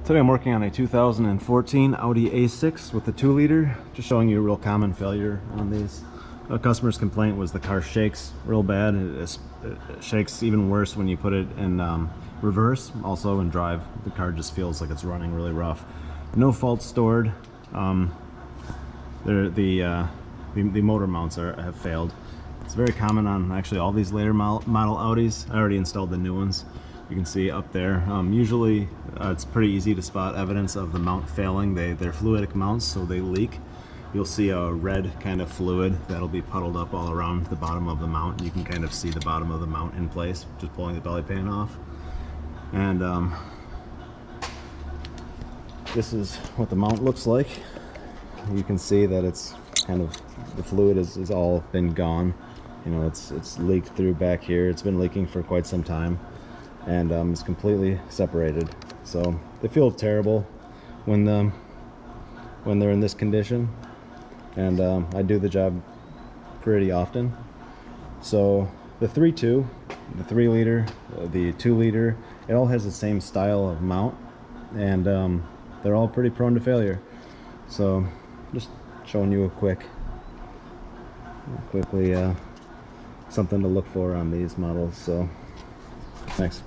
Today I'm working on a 2014 Audi A6 with the 2-liter, just showing you a real common failure on these. A customer's complaint was the car shakes real bad. It shakes even worse when you put it in reverse, also in drive. The car just feels like it's running really rough. No faults stored. The motor mounts have failed. It's very common on actually all these later model Audis. I already installed the new ones. You can see up there. Usually it's pretty easy to spot evidence of the mount failing. They're fluidic mounts, so they leak. You'll see a red kind of fluid that'll be puddled up all around the bottom of the mount. You can kind of see the bottom of the mount in place, just pulling the belly pan off. And this is what the mount looks like. You can see that it's kind of, the fluid is all been gone. You know, it's leaked through back here. It's been leaking for quite some time, and it's completely separated. So they feel terrible when they're in this condition, and I do the job pretty often. So the 3.2, the 3-liter, the 2-liter, it all has the same style of mount, and they're all pretty prone to failure. So just showing you a quickly something to look for on these models. So thanks.